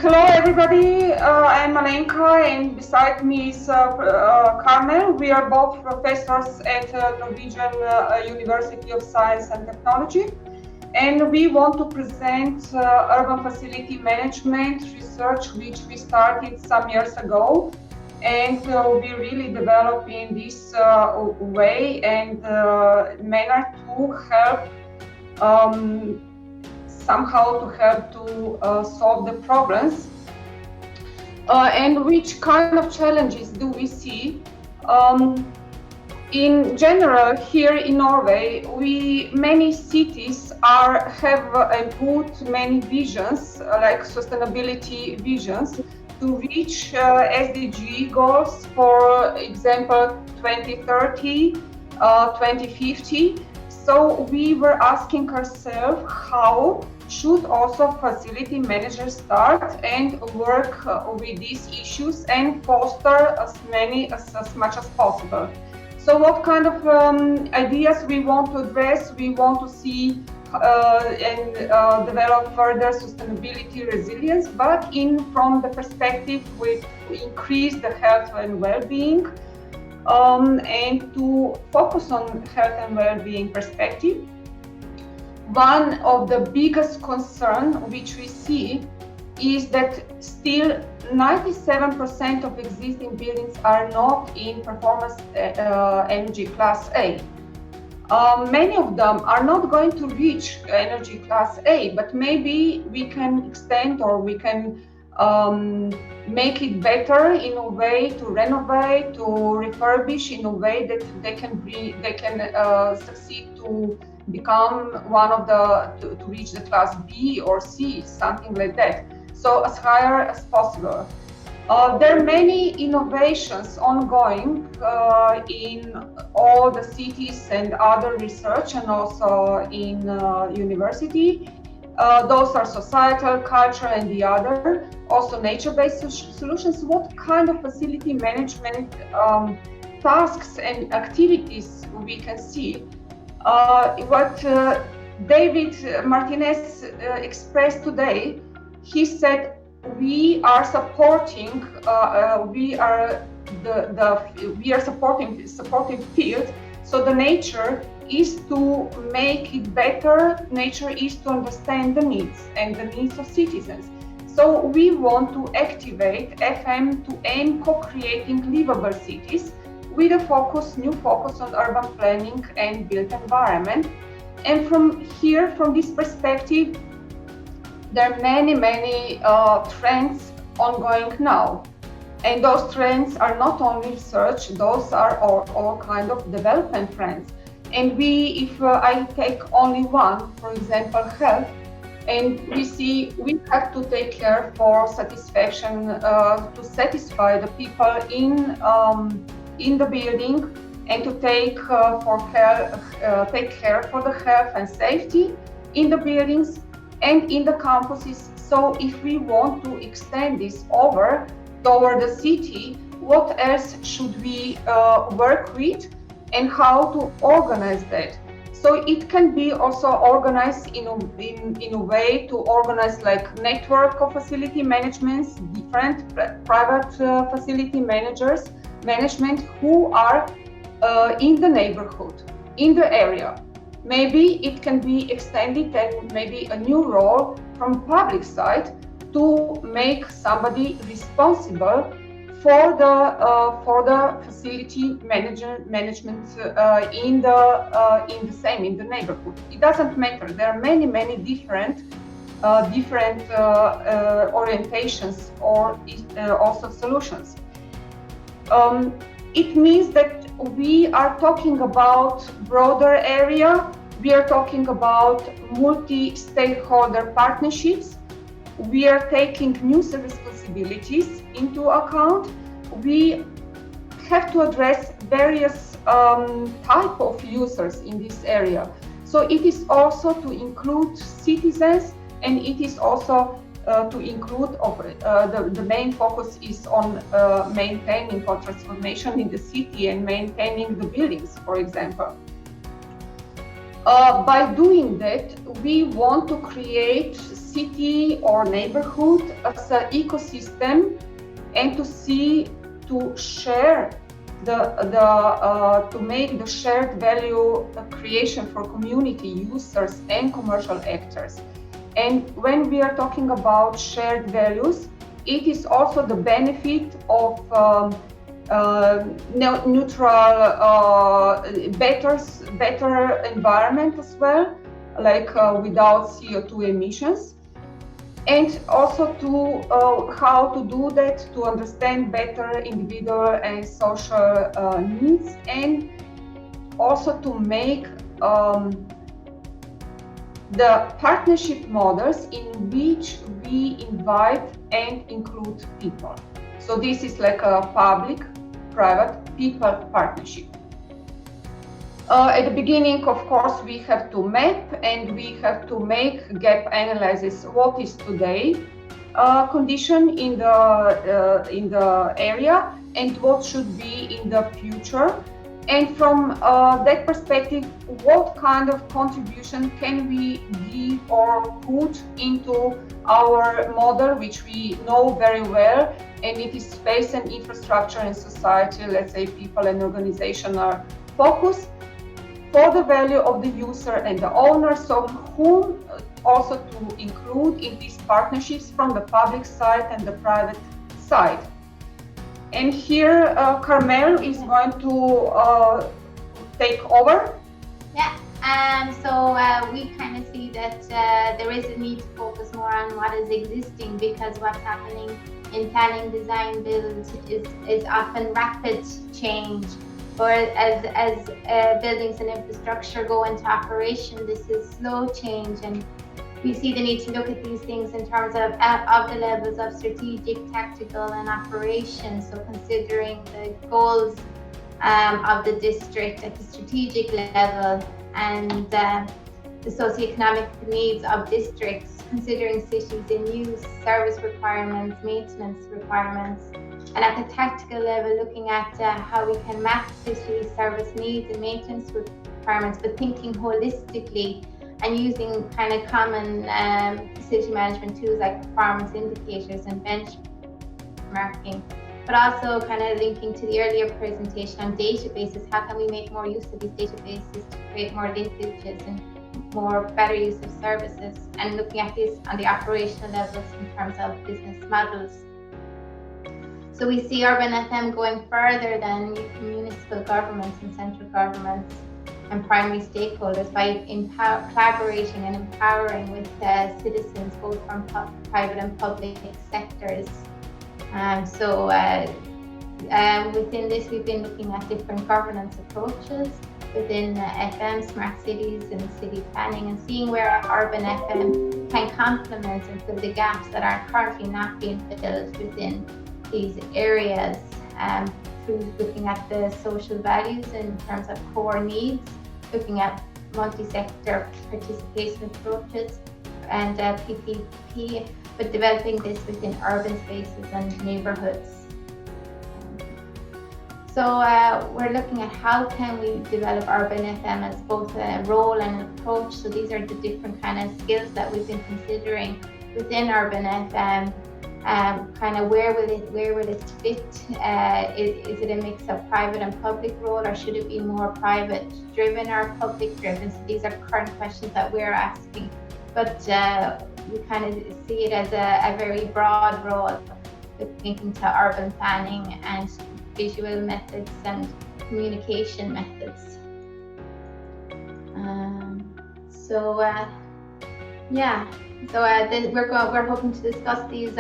Hello everybody, I'm Alenka and beside me is Carmel. We are both professors at Norwegian University of Science and Technology, and we want to present urban facility management research which we started some years ago, and we really develop in this way and manner to help somehow to help to solve the problems. And which kind of challenges do we see? In general, here in Norway, many cities have put many visions, like sustainability visions, to reach SDG goals, for example, 2030, 2050. So we were asking ourselves how should also facility managers start and work with these issues and foster as much as possible. So what kind of ideas we want to address? We want to see and develop further sustainability resilience, but from the perspective with increase the health and well-being, and to focus on health and well-being perspective. One of the biggest concerns which we see is that still 97% of existing buildings are not in performance energy class A. Many of them are not going to reach energy class A, but maybe we can extend or we can make it better in a way to renovate, to refurbish in a way that they can succeed to become to reach the class B or C, something like that. So as higher as possible. There are many innovations ongoing in all the cities and other research, and also in university. Those are societal, culture, and the other. Also nature-based solutions. What kind of facility management tasks and activities we can see? What David Martinez expressed today, he said, we are supporting supporting field. So the nature is to make it better. Nature is to understand the needs and the needs of citizens. So we want to activate FM to aim co-creating livable cities with a new focus on urban planning and built environment. And from this perspective, there are many trends ongoing now. And those trends are not only research, those are all kind of development trends. And if I take only one, for example, health, and we see we have to take care for satisfaction, to satisfy the people in the building, and to take care for the health and safety in the buildings and in the campuses. So if we want to extend this over toward the city, what else should we work with and how to organize that? So it can be also organized in a way to organize like network of facility managements, different private facility management who are in the neighborhood, in the area. Maybe it can be extended and maybe a new role from public side to make somebody responsible for the facility management in the neighborhood. It doesn't matter. There are many different orientations or also solutions. It means that we are talking about broader area. We are talking about multi-stakeholder partnerships. We are taking new responsibilities into account. We have to address various type of users in this area. So it is also to include citizens, and it is also to include the main focus is on maintaining or transformation in the city and maintaining the buildings, for example. By doing that, we want to create city or neighborhood as an ecosystem, and to share to make the shared value creation for community users and commercial actors. And when we are talking about shared values, it is also the benefit of neutral, better environment as well, like without CO2 emissions. And also to how to do that, to understand better individual and social needs, and also to make the partnership models in which we invite and include people. So this is like a public-private people partnership. At the beginning, of course, we have to map and we have to make gap analysis. What is today condition in the area and what should be in the future? And from that perspective, what kind of contribution can we give or put into our model, which we know very well, and it is space and infrastructure and society, let's say people and organization are focused for the value of the user and the owner, so whom also to include in these partnerships from the public side and the private side. And here, Carmel is going to take over. Yeah, so we kind of see that there is a need to focus more on what is existing, because what's happening in planning, design, build is often rapid change. Or as buildings and infrastructure go into operation, this is slow change, and we see the need to look at these things in terms of the levels of strategic, tactical, and operation. So considering the goals of the district at the strategic level, and the socioeconomic needs of districts, considering cities in use, service requirements, maintenance requirements. And at the tactical level, looking at how we can map city service needs and maintenance requirements, but thinking holistically and using kind of common facility management tools like performance indicators and benchmarking, but also kind of linking to the earlier presentation on databases. How can we make more use of these databases to create more linkages and better use of services, and looking at this on the operational levels in terms of business models. So we see Urban FM going further than municipal governments and central governments and primary stakeholders by collaborating and empowering with citizens, both from private and public sectors. Within this, we've been looking at different governance approaches within FM, smart cities and city planning, and seeing where Urban FM can complement and fill the gaps that are currently not being filled within these areas, through looking at the social values in terms of core needs, looking at multi-sector participation approaches and PPP, but developing this within urban spaces and neighbourhoods. So we're looking at how can we develop Urban FM as both a role and an approach. So these are the different kind of skills that we've been considering within Urban FM. Kind of where will it fit? Is it a mix of private and public role, or should it be more private driven or public driven? So these are current questions that we're asking, but we kind of see it as a very broad role, linking to urban planning and visual methods and communication methods. We're hoping to discuss these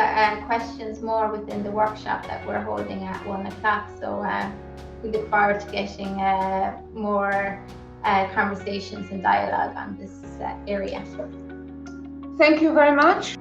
questions more within the workshop that we're holding at 1:00. So we look forward to getting more conversations and dialogue on this area. Thank you very much.